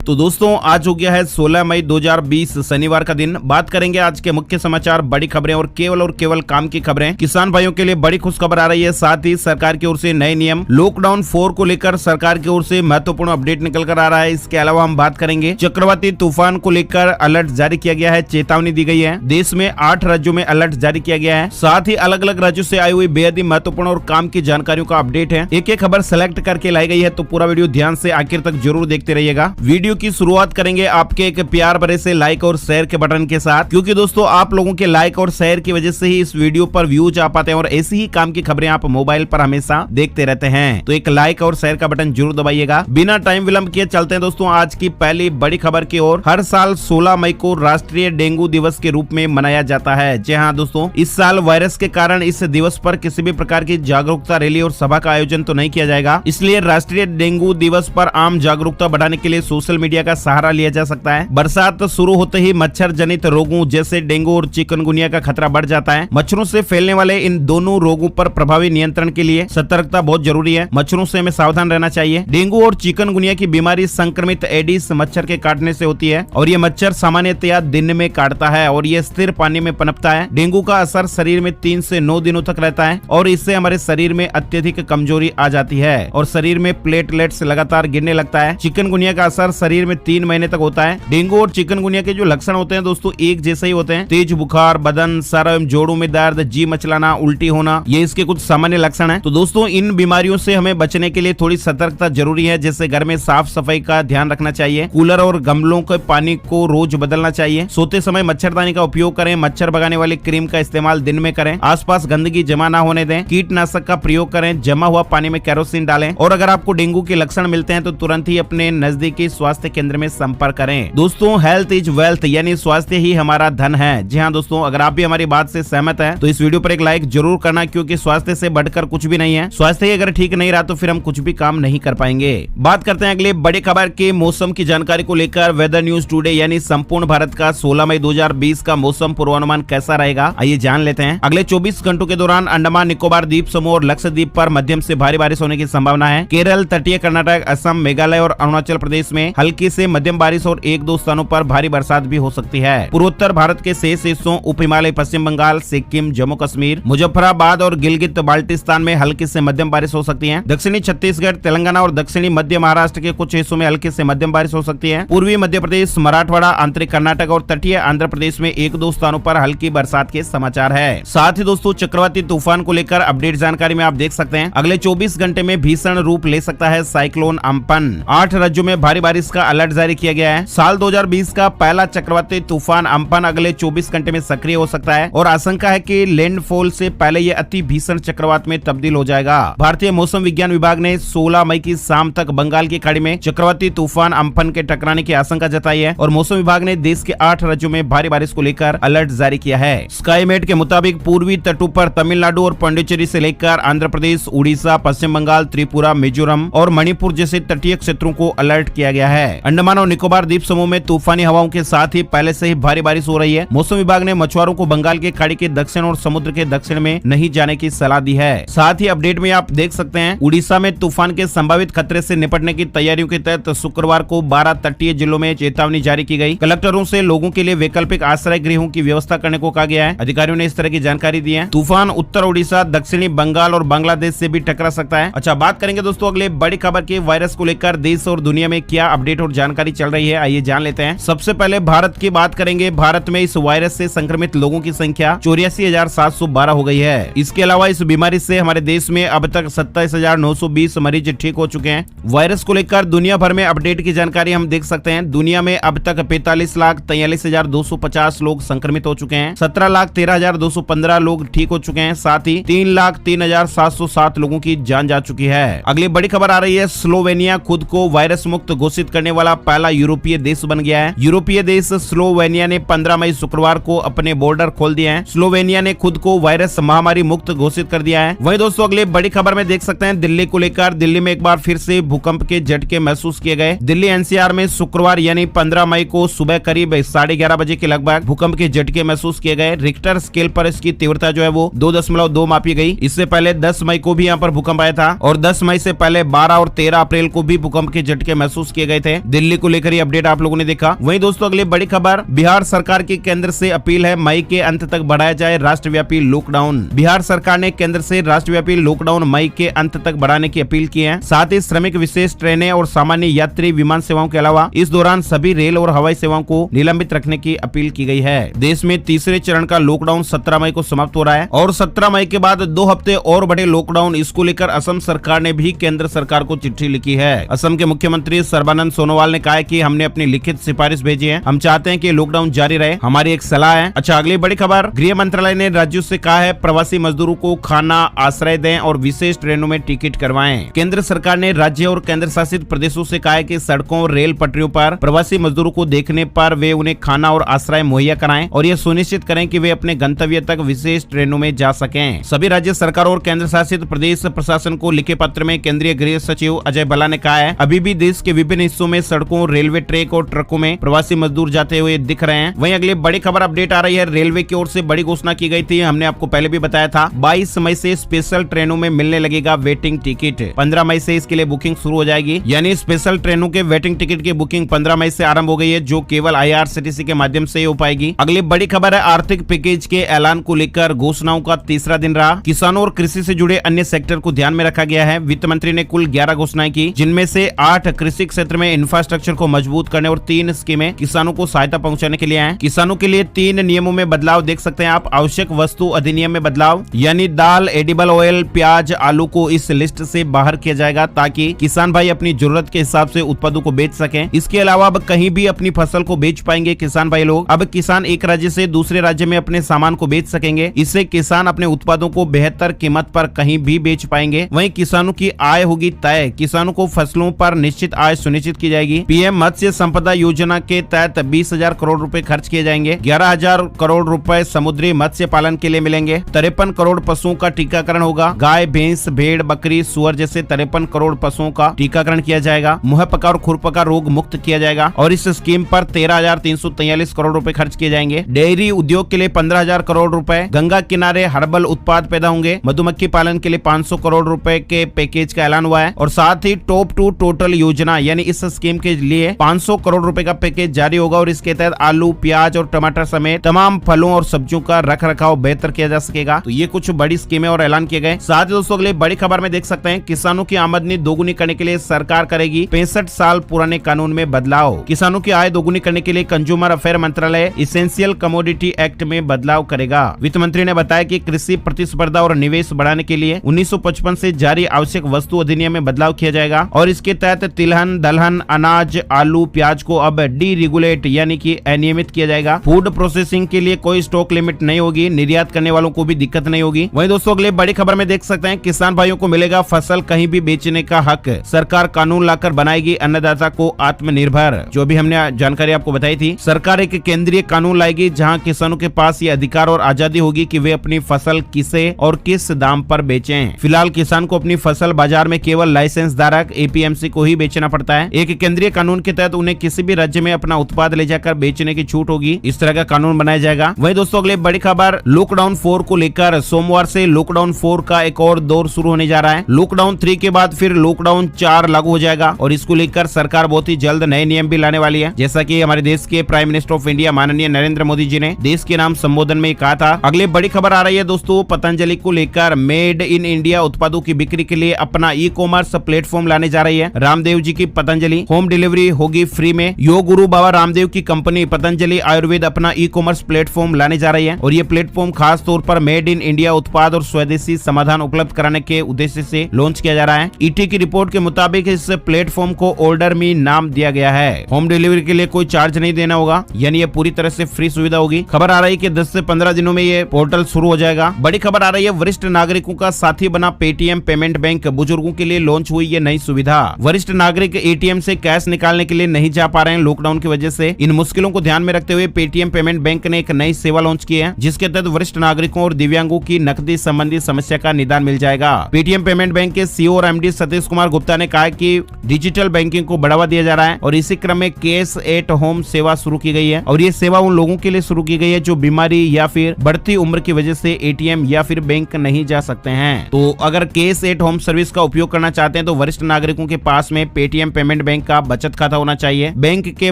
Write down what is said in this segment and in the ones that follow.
तो दोस्तों आज हो गया है 16 मई 2020 शनिवार का दिन। बात करेंगे आज के मुख्य समाचार, बड़ी खबरें और केवल काम की खबरें। किसान भाइयों के लिए बड़ी खुशखबर आ रही है, साथ ही सरकार की ओर से नए नियम, लॉकडाउन 4 को लेकर सरकार की ओर से महत्वपूर्ण अपडेट निकल कर आ रहा है। इसके अलावा हम बात करेंगे चक्रवाती तूफान को लेकर अलर्ट जारी किया गया है, चेतावनी दी गई है। देश में 8 राज्यों में अलर्ट जारी किया गया है। साथ ही अलग अलग राज्यों से आई हुई बेहद ही महत्वपूर्ण और काम की जानकारियों का अपडेट है। एक एक खबर सेलेक्ट करके लाई गई है, तो पूरा वीडियो ध्यान से आखिर तक जरूर देखते रहिएगा। वीडियो की शुरुआत करेंगे आपके एक प्यार भरे से लाइक और शेयर के बटन के साथ, क्योंकि दोस्तों आप लोगों के लाइक और शेयर की वजह से ही इस वीडियो पर व्यूज आ पाते हैं और ऐसी ही काम की खबरें आप मोबाइल पर हमेशा देखते रहते हैं। तो एक लाइक और शेयर का बटन जरूर दबाइएगा। बिना टाइम विलंब किए चलते हैं दोस्तों आज की पहली बड़ी खबर की ओर। हर साल 16 मई को राष्ट्रीय डेंगू दिवस के रूप में मनाया जाता है। जी हाँ दोस्तों, इस साल वायरस के कारण इस दिवस पर किसी भी प्रकार की जागरूकता रैली और सभा का आयोजन तो नहीं किया जाएगा। इसलिए राष्ट्रीय डेंगू दिवस पर आम जागरूकता बढ़ाने के लिए सोशल मीडिया का सहारा लिया जा सकता है। बरसात शुरू होते ही मच्छर जनित रोगों जैसे डेंगू और चिकनगुनिया का खतरा बढ़ जाता है। मच्छरों से फैलने वाले इन दोनों रोगों पर प्रभावी नियंत्रण के लिए सतर्कता बहुत जरूरी है। मच्छरों से हमें सावधान रहना चाहिए। डेंगू और चिकनगुनिया की बीमारी संक्रमित एडिस मच्छर के काटने से होती है और ये मच्छर सामान्यतया दिन में काटता है और ये स्थिर पानी में पनपता है। डेंगू का असर शरीर में 3 से 9 दिनों तक रहता है और इससे हमारे शरीर में अत्यधिक कमजोरी आ जाती है और शरीर में प्लेटलेट्स लगातार गिरने लगता है। चिकनगुनिया का असर शरीर में 3 महीने तक होता है। डेंगू और चिकनगुनिया के जो लक्षण होते हैं दोस्तों एक जैसे ही होते हैं। तेज बुखार, बदन, सर एवं जोड़ों में दर्द, जी मचलाना, उल्टी होना, ये इसके कुछ सामान्य लक्षण हैं। तो दोस्तों इन बीमारियों से हमें बचने के लिए थोड़ी सतर्कता जरूरी है, जैसे घर में साफ सफाई का ध्यान रखना चाहिए। कूलर और गमलों के पानी को रोज बदलना चाहिए। सोते समय मच्छरदानी का उपयोग करें। मच्छर भगाने वाली क्रीम का इस्तेमाल दिन में करें। आसपास गंदगी जमा ना होने दें। कीटनाशक का प्रयोग करें। जमा हुआ पानी में केरोसिन डालें और अगर आपको डेंगू के लक्षण मिलते हैं तो तुरंत ही अपने नजदीकी स्वास्थ्य केंद्र में संपर्क करें। दोस्तों हेल्थ इज वेल्थ, यानी स्वास्थ्य ही हमारा धन है। जी हाँ दोस्तों, अगर आप भी हमारी बात से सहमत हैं तो इस वीडियो पर एक लाइक जरूर करना, क्योंकि स्वास्थ्य से बढ़कर कुछ भी नहीं है। स्वास्थ्य ही अगर ठीक नहीं रहा तो फिर हम कुछ भी काम नहीं कर पाएंगे। बात करते हैं अगले बड़ी खबर के मौसम की जानकारी को लेकर। वेदर न्यूज टुडे यानी संपूर्ण भारत का 16 मई 2020 का मौसम पूर्वानुमान कैसा रहेगा, आइए जान लेते हैं। अगले 24 घंटों के दौरान अंडमान निकोबार द्वीप समूह और लक्षद्वीप पर मध्यम से भारी बारिश होने की संभावना है। केरल, तटीय कर्नाटक, असम, मेघालय और अरुणाचल प्रदेश में हल्की से मध्यम बारिश और 1-2 स्थानों पर भारी बरसात भी हो सकती है। पूर्वोत्तर भारत के शेष हिस्सों, उप हिमालय, पश्चिम बंगाल, सिक्किम, जम्मू कश्मीर, मुजफ्फराबाद और गिलगित बाल्टिस्तान में हल्की से मध्यम बारिश हो सकती है। दक्षिणी छत्तीसगढ़, तेलंगाना और दक्षिणी मध्य महाराष्ट्र के कुछ हिस्सों में हल्की से मध्यम बारिश हो सकती है। पूर्वी मध्य प्रदेश, मराठवाड़ा, आंतरिक कर्नाटक और तटीय आंध्र प्रदेश में 1-2 स्थानों पर हल्की बरसात के समाचार है। साथ ही दोस्तों चक्रवाती तूफान को लेकर अपडेट जानकारी में आप देख सकते हैं। अगले 24 घंटे में भीषण रूप ले सकता है साइक्लोन अम्पन। 8 राज्यों में भारी बारिश का अलर्ट जारी किया गया है। साल 2020 का पहला चक्रवाती तूफान अम्पन अगले 24 घंटे में सक्रिय हो सकता है और आशंका है कि लैंडफॉल से पहले ये अति भीषण चक्रवात में तब्दील हो जाएगा। भारतीय मौसम विज्ञान विभाग ने 16 मई की शाम तक बंगाल की खाड़ी में चक्रवाती तूफान अम्पन के टकराने की आशंका जताई है और मौसम विभाग ने देश के 8 राज्यों में भारी बारिश को लेकर अलर्ट जारी किया है। स्काईमेट के मुताबिक पूर्वी तटों पर तमिलनाडु और पांडिचेरी से लेकर आंध्र प्रदेश, उड़ीसा, पश्चिम बंगाल, त्रिपुरा, मिजोरम और मणिपुर जैसे तटीय क्षेत्रों को अलर्ट किया गया है। अंडमान और निकोबार द्वीप समूह में तूफानी हवाओं के साथ ही पहले से ही भारी बारिश हो रही है। मौसम विभाग ने मछुआरों को बंगाल की खाड़ी के दक्षिण और समुद्र के दक्षिण में नहीं जाने की सलाह दी है। साथ ही अपडेट में आप देख सकते हैं उड़ीसा में तूफान के संभावित खतरे से निपटने की तैयारियों के तहत शुक्रवार को 12 तटीय जिलों में चेतावनी जारी की गई। कलेक्टरों से लोगों के लिए वैकल्पिक आश्रय गृहों की व्यवस्था करने को कहा गया है। अधिकारियों ने इस तरह की जानकारी दी है। तूफान उत्तर उड़ीसा, दक्षिणी बंगाल और बांग्लादेश से भी टकरा सकता है। अच्छा, बात करेंगे दोस्तों अगले बड़ी खबर के वायरस को लेकर देश और दुनिया में क्या अपडेट और जानकारी चल रही है, आइए जान लेते हैं। सबसे पहले भारत की बात करेंगे। भारत में इस वायरस से संक्रमित लोगों की संख्या 84,712 हो गई है। इसके अलावा इस बीमारी से हमारे देश में अब तक 27,920 मरीज ठीक हो चुके हैं। वायरस को लेकर दुनिया भर में अपडेट की जानकारी हम देख सकते हैं। दुनिया में अब तक 45,43,250 लोग संक्रमित हो चुके हैं। 17,13,215 लोग ठीक हो चुके हैं। साथ ही 3,03,707 लोगों की जान जा चुकी है। अगली बड़ी खबर आ रही है। स्लोवेनिया खुद को वायरस मुक्त घोषित करने वाला पहला यूरोपीय देश बन गया है। यूरोपीय देश स्लोवेनिया ने 15 मई शुक्रवार को अपने बॉर्डर खोल दिए हैं। स्लोवेनिया ने खुद को वायरस महामारी मुक्त घोषित कर दिया है। वहीं दोस्तों अगले बड़ी खबर में देख सकते हैं दिल्ली को लेकर। दिल्ली में एक बार फिर से भूकंप के झटके महसूस किए गए। दिल्ली एनसीआर में शुक्रवार यानी 15 मई को सुबह करीब 11:30 बजे के लगभग भूकंप के झटके महसूस किए गए। रिक्टर स्केल पर इसकी तीव्रता जो है वो 2.2 मापी गई। इससे पहले 10 मई को भी यहाँ पर भूकंप आया था और 10 मई से पहले 12 और 13 अप्रैल को भी भूकंप के झटके महसूस किए गए थे। है। दिल्ली को लेकर ये अपडेट आप लोगों ने देखा। वहीं दोस्तों अगली बड़ी खबर, बिहार सरकार की केंद्र से अपील है, मई के अंत तक बढ़ाया जाए राष्ट्रव्यापी लॉकडाउन। बिहार सरकार ने केंद्र से राष्ट्रव्यापी लॉकडाउन मई के अंत तक बढ़ाने की अपील की है। साथ ही श्रमिक विशेष ट्रेनें और सामान्य यात्री विमान सेवाओं के अलावा इस दौरान सभी रेल और हवाई सेवाओं को निलंबित रखने की अपील की गई है। देश में तीसरे चरण का लॉकडाउन 17 मई को समाप्त हो रहा है और 17 मई के बाद 2 हफ्ते और बड़े लॉकडाउन। इसको लेकर असम सरकार ने भी केंद्र सरकार को चिट्ठी लिखी है। असम के मुख्यमंत्री सर्बानंद सोनोवाल ने कहा है कि हमने अपनी लिखित सिफारिश भेजी है, हम चाहते हैं कि लॉकडाउन जारी रहे, हमारी एक सलाह है। अच्छा, अगली बड़ी खबर, गृह मंत्रालय ने राज्यों से कहा है प्रवासी मजदूरों को खाना आश्रय दें और विशेष ट्रेनों में टिकट करवाएं। केंद्र सरकार ने राज्य और केंद्र शासित प्रदेशों से कहा है कि सड़कों और रेल पटरियों पर प्रवासी मजदूरों को देखने पर वे उन्हें खाना और आश्रय मुहैया कराएं और यह सुनिश्चित करें कि वे अपने गंतव्य तक विशेष ट्रेनों में जा सकें। सभी राज्य सरकारों और केंद्र शासित प्रदेश प्रशासन को लिखे पत्र में केंद्रीय गृह सचिव अजय भल्ला ने कहा है अभी भी देश के विभिन्न हिस्सों में सड़कों, रेलवे ट्रैक और ट्रकों में प्रवासी मजदूर जाते हुए दिख रहे हैं। वहीं अगली बड़ी खबर अपडेट आ रही है, रेलवे की ओर से बड़ी घोषणा की गई थी, हमने आपको पहले भी बताया था। 22 मई से स्पेशल ट्रेनों में मिलने लगेगा वेटिंग टिकट। 15 मई से इसके लिए बुकिंग शुरू हो जाएगी, यानी स्पेशल ट्रेनों के वेटिंग टिकट की बुकिंग 15 मई से आरंभ हो गई है, जो केवल IRCTC के माध्यम से हो पाएगी। अगली बड़ी खबर है, आर्थिक पैकेज के ऐलान को लेकर घोषणाओं का तीसरा दिन रहा। किसानों और कृषि से जुड़े अन्य सेक्टर को ध्यान में रखा गया है। वित्त मंत्री ने कुल 11 घोषणाएं की, जिनमें से 8 कृषि क्षेत्र में इंफ्रास्ट्रक्चर को मजबूत करने और 3 स्कीमें किसानों को सहायता पहुंचाने के लिए हैं। किसानों के लिए 3 नियमों में बदलाव देख सकते हैं आप। आवश्यक वस्तु अधिनियम में बदलाव, यानी दाल, एडिबल ऑयल, प्याज, आलू को इस लिस्ट से बाहर किया जाएगा ताकि किसान भाई अपनी जरूरत के हिसाब से उत्पादों को बेच सकें। इसके अलावा अब कहीं भी अपनी फसल को बेच पाएंगे किसान भाई लोग। अब किसान एक राज्य से दूसरे राज्य में अपने सामान को बेच सकेंगे। इससे किसान अपने उत्पादों को बेहतर कीमत पर कहीं भी बेच पाएंगे। वहीं किसानों की आय होगी तय, किसानों को फसलों पर निश्चित आय सुनिश्चित की जाएगी। पीएम मत्स्य संपदा योजना के तहत 20,000 करोड़ रुपए खर्च किए जाएंगे। 11,000 करोड़ रुपए समुद्री मत्स्य पालन के लिए मिलेंगे। 53 करोड़ पशुओं का टीकाकरण होगा। गाय, भैंस, भेड़, बकरी, सुअर जैसे 53 करोड़ पशुओं का टीकाकरण किया जाएगा। मुहपका और खुरपका रोग मुक्त किया जाएगा और इस स्कीम पर 13,343 करोड़ रुपए खर्च किए जाएंगे। डेयरी उद्योग के लिए 15,000 करोड़ रुपए। गंगा किनारे हर्बल उत्पाद पैदा होंगे। मधुमक्खी पालन के लिए 500 करोड़ रुपए के पैकेज का ऐलान हुआ है और साथ ही टॉप टू टोटल योजना यानी इस स्कीम के लिए 500 करोड़ रुपए का पैकेज जारी होगा और इसके तहत आलू, प्याज और टमाटर समेत तमाम फलों और सब्जियों का रख रखाव बेहतर किया जा सकेगा। तो ये कुछ बड़ी स्कीमें और ऐलान किए गए। साथ ही दोस्तों अगले बड़ी खबर में देख सकते हैं, किसानों की आमदनी दोगुनी करने के लिए सरकार करेगी 65 साल पुराने कानून में बदलाव। किसानों की आय दोगुनी करने के लिए कंज्यूमर अफेयर मंत्रालय इसेंशियल कमोडिटी एक्ट में बदलाव करेगा। वित्त मंत्री ने बताया कि कृषि प्रतिस्पर्धा और निवेश बढ़ाने के लिए 1955 से जारी आवश्यक वस्तु अधिनियम में बदलाव किया जाएगा और इसके तहत तिलहन, दलहन, अनाज, आलू, प्याज को अब डीरेगुलेट यानी कि अनियमित किया जाएगा। फूड प्रोसेसिंग के लिए कोई स्टॉक लिमिट नहीं होगी। निर्यात करने वालों को भी दिक्कत नहीं होगी। वहीं दोस्तों अगले बड़ी खबर में देख सकते हैं, किसान भाइयों को मिलेगा फसल कहीं भी बेचने का हक। सरकार कानून लाकर बनाएगी अन्नदाता को आत्मनिर्भर। जो भी हमने जानकारी आपको बताई थी, सरकार एक केंद्रीय कानून लाएगी जहां किसानों के पास ये अधिकार और आजादी होगी कि वे अपनी फसल किसे और किस दाम पर बेचें। फिलहाल किसान को अपनी फसल बाजार में केवल लाइसेंस धारक APMC को ही बेचना पड़ता है। एक केंद्रीय कानून के तहत उन्हें किसी भी राज्य में अपना उत्पाद ले जाकर बेचने की छूट होगी। इस तरह का कानून बनाया जाएगा। वहीं दोस्तों अगले बड़ी खबर, लॉकडाउन 4 को लेकर सोमवार से लॉकडाउन 4 का एक और दौर शुरू होने जा रहा है। लॉकडाउन 3 के बाद फिर लॉकडाउन 4 लागू हो जाएगा और इसको लेकर सरकार बहुत ही जल्द नए नियम भी लाने वाली है। जैसा कि हमारे देश के प्राइम मिनिस्टर ऑफ इंडिया माननीय नरेंद्र मोदी जी ने देश के नाम संबोधन में कहा था। अगले बड़ी खबर आ रही है दोस्तों, पतंजलि को लेकर मेड इन इंडिया उत्पादों की बिक्री के लिए अपना ई-कॉमर्स प्लेटफॉर्म लाने जा रही है। रामदेव जी की पतंजलि होम डिलीवरी होगी फ्री में। योग गुरु बाबा रामदेव की कंपनी पतंजलि आयुर्वेद अपना ई-कॉमर्स प्लेटफॉर्म लाने जा रही है और ये प्लेटफॉर्म खास तौर पर मेड इन इंडिया उत्पाद और स्वदेशी समाधान उपलब्ध कराने के उद्देश्य से लॉन्च किया जा रहा है। ईटी की रिपोर्ट के मुताबिक इस प्लेटफॉर्म को ऑर्डर मी नाम दिया गया है। होम डिलीवरी के लिए कोई चार्ज नहीं देना होगा, यानी ये पूरी तरह से फ्री सुविधा होगी। खबर आ रही है कि 10 से 15 दिनों में ये पोर्टल शुरू हो जाएगा। बड़ी खबर आ रही है, वरिष्ठ नागरिकों का साथी बना पेटीएम पेमेंट बैंक। बुजुर्गों के लिए लॉन्च हुई ये नई सुविधा। वरिष्ठ नागरिक ATM से कैश निकालने के लिए नहीं जा पा रहे हैं लॉकडाउन की वजह से। इन मुश्किलों को ध्यान में रखते हुए पेटीएम पेमेंट बैंक ने एक नई सेवा लॉन्च की है, जिसके तहत वरिष्ठ नागरिकों और दिव्यांगों की नकदी संबंधी समस्या का निदान मिल जाएगा। पेटीएम पेमेंट बैंक के CEO और MD सतीश कुमार गुप्ता ने कहा कि डिजिटल बैंकिंग को बढ़ावा दिया जा रहा है और इसी क्रम में कैश एट होम सेवा शुरू की गई है और ये सेवा उन लोगों के लिए शुरू की गई है जो बीमारी या फिर बढ़ती उम्र की वजह से ATM या फिर बैंक नहीं जा सकते हैं। तो अगर कैश एट होम सर्विस का उपयोग करना चाहते हैं तो वरिष्ठ नागरिकों के पास में पेटीएम पेमेंट बैंक बैंक का बचत खाता होना चाहिए। बैंक के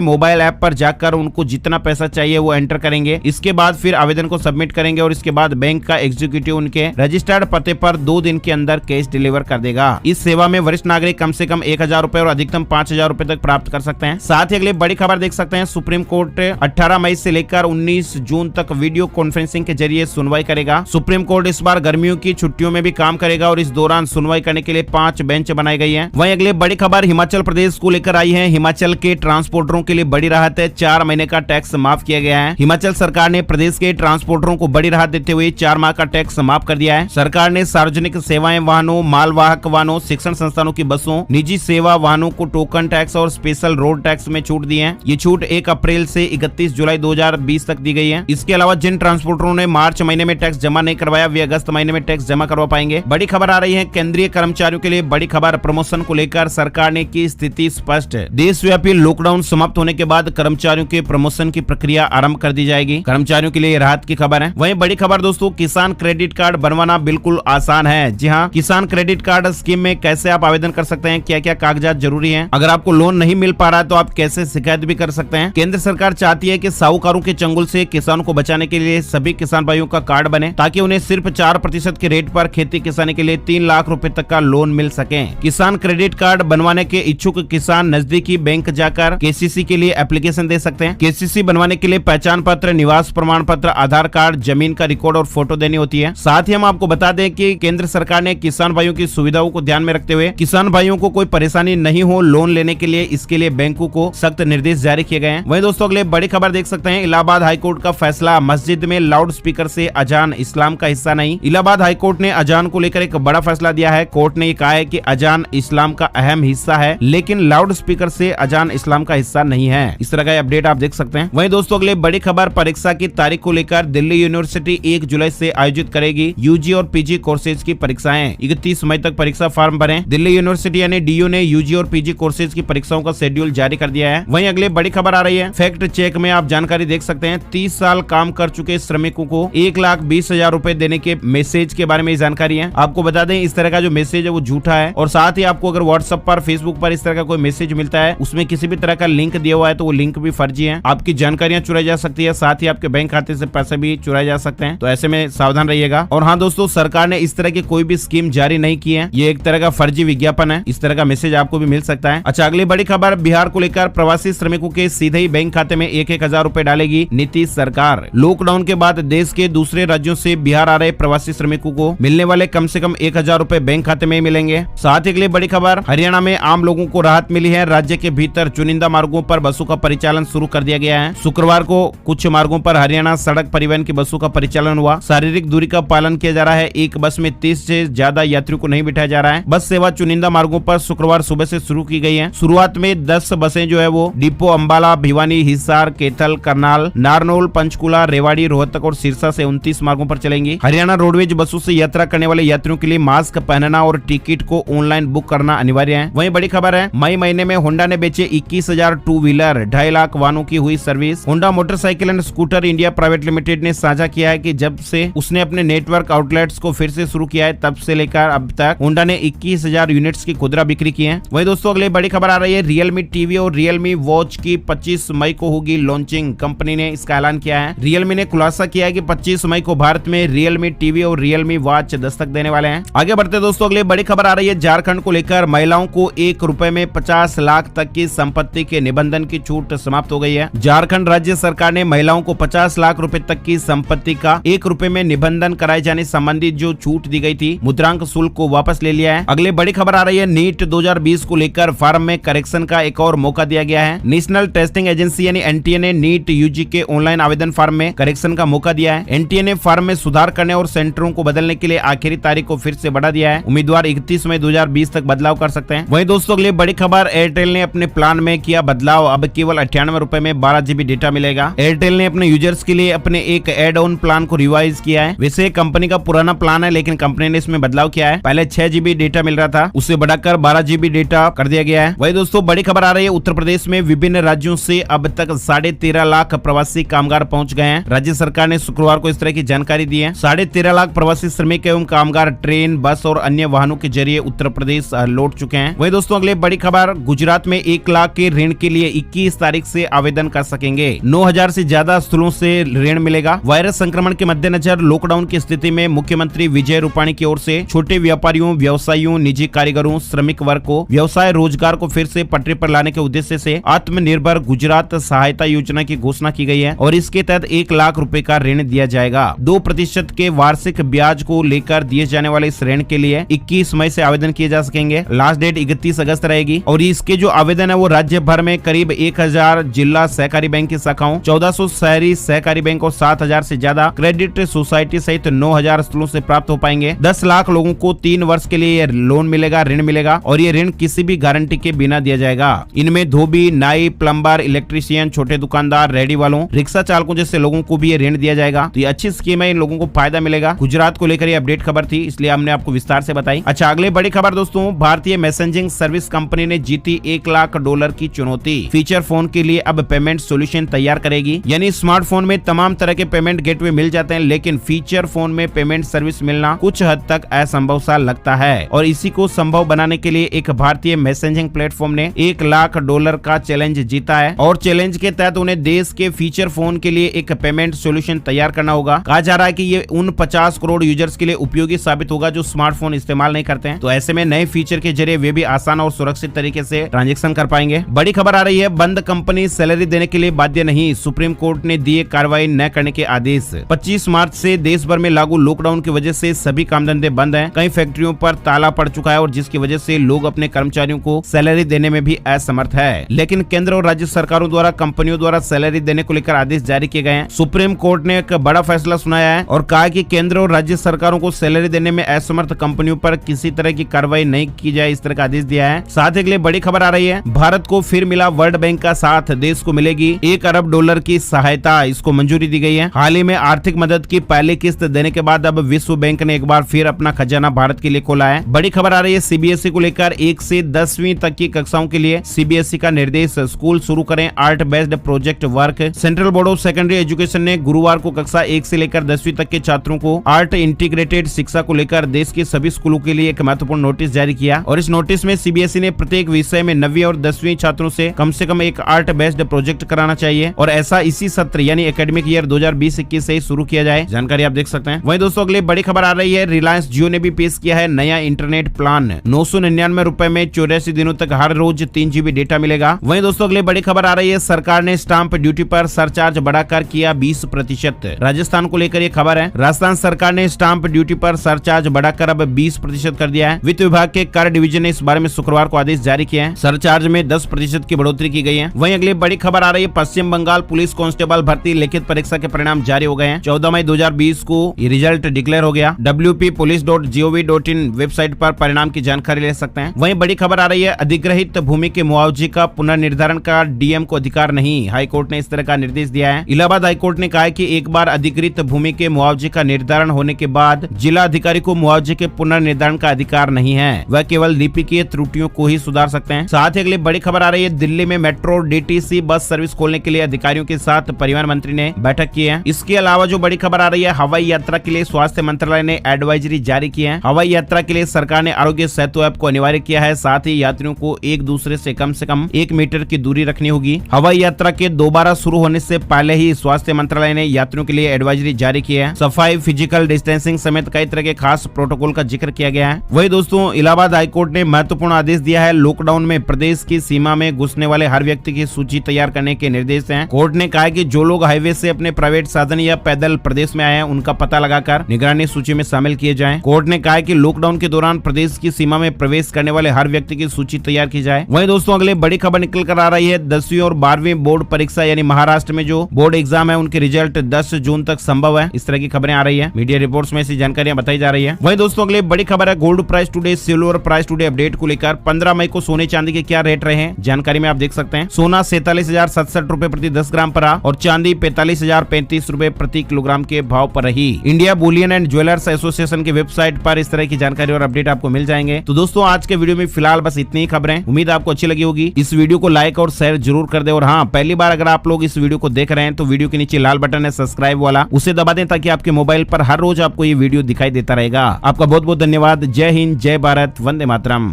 मोबाइल ऐप पर जाकर उनको जितना पैसा चाहिए वो एंटर करेंगे। इसके बाद फिर आवेदन को सबमिट करेंगे और इसके बाद बैंक का एग्जीक्यूटिव उनके रजिस्टर्ड पते पर 2 दिन के अंदर कैश डिलीवर कर देगा। इस सेवा में वरिष्ठ नागरिक कम से कम 1000 रुपए और अधिकतम 5000 रुपए तक प्राप्त कर सकते हैं। साथ ही अगले बड़ी खबर देख सकते हैं, सुप्रीम कोर्ट 18 मई से लेकर 19 जून तक वीडियो कॉन्फ्रेंसिंग के जरिए सुनवाई करेगा। सुप्रीम कोर्ट इस बार गर्मियों की छुट्टियों में भी काम करेगा और इस दौरान सुनवाई करने के लिए 5 बेंच बनाई गई है। वहीं अगले बड़ी खबर हिमाचल प्रदेश को लेकर आई है। हिमाचल के ट्रांसपोर्टरों के लिए बड़ी राहत है, 4 महीने का टैक्स माफ किया गया है। हिमाचल सरकार ने प्रदेश के ट्रांसपोर्टरों को बड़ी राहत देते हुए 4 माह का टैक्स माफ कर दिया है। सरकार ने सार्वजनिक सेवाएं वाहनों, मालवाहक वाहनों, शिक्षण संस्थानों की बसों, निजी सेवा वाहनों को टोकन टैक्स और स्पेशल रोड टैक्स में छूट दी है। ये छूट 1 अप्रैल से 31 जुलाई 2020 तक दी गई है। इसके अलावा जिन ट्रांसपोर्टरों ने मार्च महीने में टैक्स जमा नहीं करवाया वे अगस्त महीने में टैक्स जमा करवा पाएंगे। बड़ी खबर आ रही है केंद्रीय कर्मचारियों के लिए बड़ी खबर, प्रमोशन को लेकर सरकार ने की स्थिति स्पष्ट। देशव्यापी लॉकडाउन समाप्त होने के बाद कर्मचारियों के प्रमोशन की प्रक्रिया आरंभ कर दी जाएगी। कर्मचारियों के लिए राहत की खबर है। वहीं बड़ी खबर दोस्तों, किसान क्रेडिट कार्ड बनवाना बिल्कुल आसान है। जी हाँ, किसान क्रेडिट कार्ड स्कीम में कैसे आप आवेदन कर सकते हैं, क्या क्या कागजात जरूरी हैं, अगर आपको लोन नहीं मिल पा रहा है तो आप कैसे शिकायत भी कर सकते हैं। केंद्र सरकार चाहती है कि साहूकारों के चंगुल से किसानों को बचाने के लिए सभी किसान भाइयों का कार्ड बने ताकि उन्हें सिर्फ 4% के रेट पर खेती किसानी के लिए 3 लाख रुपए तक का लोन मिल सके। किसान क्रेडिट कार्ड बनवाने के इच्छुक किसान नजदीकी बैंक जाकर केसीसी के लिए एप्लीकेशन दे सकते हैं। केसीसी बनवाने के लिए पहचान पत्र, निवास प्रमाण पत्र, आधार कार्ड, जमीन का रिकॉर्ड और फोटो देनी होती है। साथ ही हम आपको बता दें कि केंद्र सरकार ने किसान भाइयों की सुविधाओं को ध्यान में रखते हुए किसान भाइयों को कोई परेशानी नहीं हो लोन लेने के लिए, इसके लिए बैंकों को सख्त निर्देश जारी किए गए हैं। वहीं दोस्तों अगले बड़ी खबर देख सकते हैं, इलाहाबाद हाईकोर्ट का फैसला, मस्जिद में लाउड स्पीकर से अजान इस्लाम का हिस्सा नहीं। इलाहाबाद हाईकोर्ट ने अजान को लेकर एक बड़ा फैसला दिया है। कोर्ट ने कहा है कि अजान इस्लाम का अहम हिस्सा है लेकिन लाउड स्पीकर से अजान इस्लाम का हिस्सा नहीं है। इस तरह का अपडेट आप देख सकते हैं। वहीं दोस्तों अगले बड़ी खबर, परीक्षा की तारीख को लेकर दिल्ली यूनिवर्सिटी 1 जुलाई से आयोजित करेगी यूजी और पीजी कोर्सेज की परीक्षाएं। 31 मई तक परीक्षा फॉर्म भरें। दिल्ली यूनिवर्सिटी यानी डीयू ने यूजी और पीजी कोर्सेज की परीक्षाओं का शेड्यूल जारी कर दिया है। वहीं अगले बड़ी खबर आ रही है, फैक्ट चेक में आप जानकारी देख सकते हैं, 30 साल काम कर चुके श्रमिकों को 1,20,000 रुपए देने के मैसेज के बारे में जानकारी है। आपको बता दें इस तरह का जो मैसेज है वो झूठा है और साथ ही आपको अगर व्हाट्सएप पर, फेसबुक पर इस तरह का कोई मैसेज मिलता है उसमें किसी भी तरह का लिंक दिया हुआ है तो वो लिंक भी फर्जी है। आपकी जानकारियां चुराई जा सकती है, साथ ही आपके बैंक खाते से पैसे भी चुराए जा सकते हैं, तो ऐसे में सावधान रहिएगा। और हाँ दोस्तों, सरकार ने इस तरह की कोई भी स्कीम जारी नहीं की है, ये एक तरह का फर्जी विज्ञापन है। इस तरह का मैसेज आपको भी मिल सकता है। अच्छा, अगली बड़ी खबर, बिहार को लेकर प्रवासी श्रमिकों के सीधे ही बैंक खाते में 1,000 रुपए डालेगी नीतीश सरकार। लॉकडाउन के बाद देश के दूसरे राज्यों से बिहार आ रहे प्रवासी श्रमिकों को मिलने वाले कम से कम 1,000 रुपए बैंक खाते में मिलेंगे। साथ ही अगली बड़ी खबर, हरियाणा में आम लोगों को राहत मिली है। राज्य के भीतर चुनिंदा मार्गों पर बसों का परिचालन शुरू कर दिया गया है। शुक्रवार को कुछ मार्गों पर हरियाणा सड़क परिवहन की बसों का परिचालन हुआ। शारीरिक दूरी का पालन किया जा रहा है। एक बस में 30 से ज्यादा यात्रियों को नहीं बिठाया जा रहा है। बस सेवा चुनिंदा मार्गों पर शुक्रवार सुबह से शुरू की गई है। शुरुआत में 10 बसें जो है वो डिपो अंबाला, भिवानी, हिसार, कैथल, करनाल, नारनौल, पंचकुला, रेवाड़ी, रोहतक और सिरसा से 29 मार्गों पर चलेंगी। हरियाणा रोडवेज बसों से यात्रा करने वाले यात्रियों के लिए मास्क पहनना और टिकट को ऑनलाइन बुक करना अनिवार्य है। वहीं बड़ी खबर है, मई महीने में होंडा ने बेचे 21,000 टू व्हीलर, 2.5 लाख वाहनों की हुई service. Honda motorcycle and scooter India private limited ने साझा किया है कि जब से उसने अपने नेटवर्क आउटलेट्स को फिर से शुरू किया है तब से लेकर अब तक होंडा ने 21,000 यूनिट्स की खुदरा बिक्री की है। वहीं दोस्तों अगले बड़ी खबर आ रही है, रियलमी टीवी और रियलमी वॉच की 25 मई को होगी लॉन्चिंग। कंपनी ने इसका ऐलान किया है। रियलमी ने खुलासा किया है कि 25 मई को भारत में रियलमी टीवी और रियलमी वॉच दस्तक देने वाले हैं। आगे बढ़ते दोस्तों अगले बड़ी खबर आ रही है, झारखंड को लेकर महिलाओं को 1 रुपए में 50 लाख तक की संपत्ति के निबंधन की छूट समाप्त हो गई है। झारखंड राज्य सरकार ने महिलाओं को 50 लाख रुपए तक की संपत्ति का 1 रुपए में निबंधन कराए जाने संबंधी जो छूट दी गई थी, मुद्रांक शुल्क को वापस ले लिया है। अगले बड़ी खबर आ रही है, नीट 2020 को लेकर फॉर्म में करेक्शन का एक और मौका दिया गया है। नेशनल टेस्टिंग एजेंसी यानी एनटीए ने नीट यूजी के ऑनलाइन आवेदन फॉर्म में करेक्शन का मौका दिया है। एनटीए ने फॉर्म में सुधार करने और सेंटरों को बदलने के लिए आखिरी तारीख को फिर से बढ़ा दिया है। उम्मीदवार 31 मई 2020 तक बदलाव कर सकते हैं। वहीं दोस्तों अगली बड़ी खबर, एयरटेल ने अपने प्लान में किया बदलाव, अब केवल 98 रुपए में 12 GB डेटा मिलेगा। एयरटेल ने अपने यूजर्स के लिए अपने एक एड ऑन प्लान को रिवाइज किया है। वैसे कंपनी का पुराना प्लान है लेकिन कंपनी ने इसमें बदलाव किया है। पहले 6 GB डेटा मिल रहा था, उसे बढ़ाकर 12 GB डेटा कर दिया गया है। वही दोस्तों बड़ी खबर आ रही है, उत्तर प्रदेश में विभिन्न राज्यों से अब तक 13.5 लाख प्रवासी कामगार पहुंच गए हैं। राज्य सरकार ने शुक्रवार को इस तरह की जानकारी दी है। 13.5 लाख प्रवासी श्रमिक एवं कामगार ट्रेन, बस और अन्य वाहनों के जरिए उत्तर प्रदेश लौट चुके हैं। वही दोस्तों अगले बड़ी खबर, गुजरात में 1 लाख के ऋण के लिए 21 तारीख से आवेदन कर सकेंगे। 9,000 से ज्यादा स्थलों से ऋण मिलेगा। वायरस संक्रमण के मद्देनजर लॉकडाउन की स्थिति में मुख्यमंत्री विजय रूपाणी की ओर से छोटे व्यापारियों, व्यवसायियों, निजी कारीगरों, श्रमिक वर्ग को व्यवसाय रोजगार को फिर से पटरी पर लाने के उद्देश्य से आत्मनिर्भर गुजरात सहायता योजना की घोषणा की गई है और इसके तहत 1 लाख रुपए का ऋण दिया जाएगा। 2% के वार्षिक ब्याज को लेकर दिए जाने वाले इस ऋण के लिए 21 मई से आवेदन किए जा सकेंगे। लास्ट डेट 31 अगस्त रहेगी और इसके जो आवेदन है वो राज्य भर में करीब 1000 जिला सहकारी बैंक की शाखाओं, 1400 शहरी सहकारी बैंक और 7000 से ज्यादा क्रेडिट सोसाइटी सहित 9000 स्थलों से प्राप्त हो पाएंगे। 10 लाख लोगों को 3 वर्ष के लिए लोन मिलेगा, ऋण मिलेगा और ये ऋण किसी भी गारंटी के बिना दिया जाएगा। इनमें धोबी, नाई, प्लम्बर, इलेक्ट्रीशियन, छोटे दुकानदार, रेडी वालों, रिक्शा चालकों जैसे लोगों को भी ये ऋण दिया जाएगा। तो ये अच्छी स्कीम है, इन लोगों को फायदा मिलेगा। गुजरात को लेकर ये अपडेट खबर थी, इसलिए हमने आपको विस्तार से बताई। अच्छा, अगले बड़ी खबर दोस्तों, भारतीय मैसेजिंग सर्विस कंपनी ने जीती $1 लाख की चुनौती। फीचर फोन के लिए अब पेमेंट सोल्यूशन तैयार करेगी। यानी स्मार्टफोन में तमाम तरह के पेमेंट गेटवे मिल जाते हैं, लेकिन फीचर फोन में पेमेंट सर्विस मिलना कुछ हद तक असंभव सा लगता है और इसी को संभव बनाने के लिए एक भारतीय मैसेजिंग प्लेटफॉर्म ने $1 लाख का चैलेंज जीता है और चैलेंज के तहत उन्हें देश के फीचर फोन के लिए एक पेमेंट सोल्यूशन तैयार करना होगा। कहा जा रहा है कि ये उन 50 करोड़ यूजर्स के लिए उपयोगी साबित होगा जो स्मार्टफोन इस्तेमाल नहीं करते हैं। तो ऐसे में नए फीचर के जरिए वे भी आसान और सुरक्षित तरीके से ट्रांजैक्शन कर पाएंगे। बड़ी खबर आ रही है, बंद कंपनी सैलरी देने के लिए बाध्य नहीं, सुप्रीम कोर्ट ने दिए कार्रवाई न करने के आदेश। 25 मार्च से देश भर में लागू लॉकडाउन की वजह से सभी काम धंधे बंद हैं। कई फैक्ट्रियों पर ताला पड़ चुका है और जिसकी वजह से लोग अपने कर्मचारियों को सैलरी देने में भी असमर्थ है। लेकिन केंद्र और राज्य सरकारों द्वारा कंपनियों द्वारा सैलरी देने को लेकर आदेश जारी किए गए हैं। सुप्रीम कोर्ट ने एक बड़ा फैसला सुनाया है और कहा कि केंद्र और राज्य सरकारों को सैलरी देने में असमर्थ कंपनियों पर किसी तरह की कार्रवाई नहीं की जाए, इस तरह का आदेश दिया है। साथ ही अगले बड़ी खबर आ रही है, भारत को फिर मिला वर्ल्ड बैंक का साथ, देश को मिलेगी $1 अरब की सहायता, इसको मंजूरी दी गई है। हाल ही में आर्थिक मदद की पहली किस्त देने के बाद अब विश्व बैंक ने एक बार फिर अपना खजाना भारत के लिए खोला है। बड़ी खबर आ रही है, सीबीएसई को लेकर 1 से 10वीं तक की कक्षाओं के लिए सीबीएसई का निर्देश, स्कूल शुरू करें art based project work. Central board of secondary education ने गुरुवार को कक्षा 1 से लेकर 10वीं तक के छात्रों को आर्ट इंटीग्रेटेड शिक्षा को लेकर देश के सभी स्कूलों के लिए एक महत्वपूर्ण नोटिस जारी किया और इस नोटिस में सीबीएसई ने प्रत्येक विषय में 9वीं और 10वीं छात्रों से कम एक आर्ट बेस्ड प्रोजेक्ट कराना चाहिए और ऐसा इसी सत्र यानी एकेडमिक ईयर 2020-21 से ही शुरू किया जाए। जानकारी आप देख सकते हैं। वहीं दोस्तों अगली बड़ी खबर आ रही है, रिलायंस जियो ने भी पेश किया है नया इंटरनेट प्लान। 999 रुपए में 84 दिनों तक हर रोज 3 GB डेटा मिलेगा। वहीं दोस्तों अगली बड़ी खबर आ रही है, सरकार ने स्टाम्प ड्यूटी पर सरचार्ज बढ़ाकर किया 20%। राजस्थान को लेकर ये खबर है, राजस्थान सरकार ने स्टाम्प ड्यूटी पर सरचार्ज बढ़ाकर अब 20% कर दिया है। वित्त विभाग के कर डिवीजन ने इस बारे में शुक्रवार को आदेश जारी किया है। सरचार्ज में 10% की बढ़ोतरी की गई है। वहीं अगली बड़ी खबर आ रही है, पश्चिम बंगाल पुलिस कांस्टेबल भर्ती लिखित परीक्षा के परिणाम जारी हो गए हैं। 14 मई 2020 को ये रिजल्ट डिक्लेयर हो गया। wppolice.gov.in वेबसाइट पर परिणाम की जानकारी ले सकते हैं। वहीं बड़ी खबर आ रही है, अधिग्रहित भूमि के मुआवजे का पुनर्निर्धारण का डीएम को अधिकार नहीं, हाईकोर्ट ने इस तरह का निर्देश दिया है। इलाहाबाद हाईकोर्ट ने कहा है कि एक बार अधिग्रहित भूमि के मुआवजे का निर्धारण होने के बाद जिला अधिकारी को मुआवजे के पुनर्निर्धारण का अधिकार नहीं है, वह केवल लिपिकीय त्रुटियों को ही सुधार सकते हैं। साथ ही अगली बड़ी खबर आ रही है, दिल्ली में मेट्रो डीटीसी बस सर्विस खोलने के लिए अधिकारियों के साथ परिवहन मंत्री ने बैठक की है। इसके अलावा जो बड़ी खबर आ रही है, हवाई यात्रा के लिए स्वास्थ्य मंत्रालय ने एडवाइजरी जारी की है। हवाई यात्रा के लिए सरकार ने आरोग्य सेतु ऐप को अनिवार्य किया है। साथ ही यात्रियों को एक दूसरे से कम 1 मीटर की दूरी रखनी होगी। हवाई यात्रा के दोबारा शुरू होने से पहले ही स्वास्थ्य मंत्रालय ने यात्रियों के लिए एडवाइजरी जारी की है। सफाई, फिजिकल डिस्टेंसिंग समेत कई तरह के खास प्रोटोकॉल का जिक्र किया गया है। वही दोस्तों इलाहाबाद हाईकोर्ट ने महत्वपूर्ण आदेश दिया है, लॉकडाउन में प्रदेश की सीमा में घुसने वाले हर व्यक्ति की सूची तैयार करने के निर्देश हैं। कोर्ट ने कहा कि जो लोग हाईवे से अपने प्राइवेट साधन या पैदल प्रदेश में आए हैं, उनका पता लगाकर निगरानी सूची में शामिल किए जाएं। कोर्ट ने कहा कि लॉकडाउन के दौरान प्रदेश की सीमा में प्रवेश करने वाले हर व्यक्ति की सूची तैयार की जाए। वहीं दोस्तों अगले बड़ी खबर निकल कर आ रही है, 10वीं और 12वीं बोर्ड परीक्षा यानी महाराष्ट्र में जो बोर्ड एग्जाम है उनके रिजल्ट 10 जून तक संभव है। इस तरह की खबरें आ रही है, मीडिया रिपोर्ट्स में ऐसी जानकारियां बताई जा रही है। वहीं दोस्तों अगले बड़ी खबर है, gold price today, silver price today update को लेकर 15 मई को सोने चांदी के क्या रेट रहे हैं, जानकारी में आप देख सकते हैं। सोना 47,067 रुपए प्रति 10 ग्राम पर रहा और चांदी 45,035 रुपए प्रति किलोग्राम के भाव पर रही। India Boolean and jewellers association की वेबसाइट पर इस तरह की जानकारी और अपडेट आपको मिल जाएंगे। तो दोस्तों आज के वीडियो में फिलहाल बस इतनी ही खबरें, उम्मीद आपको अच्छी लगी होगी। इस वीडियो को लाइक और शेयर जरूर कर दे और हाँ, पहली बार अगर आप लोग इस वीडियो को देख रहे हैं तो वीडियो के नीचे लाल बटन है सब्सक्राइब वाला, उसे दबा दें ताकि आपके मोबाइल पर हर रोज आपको ये वीडियो दिखाई देता रहेगा। आपका बहुत बहुत धन्यवाद। जय हिंद, जय भारत, वंदे मातरम।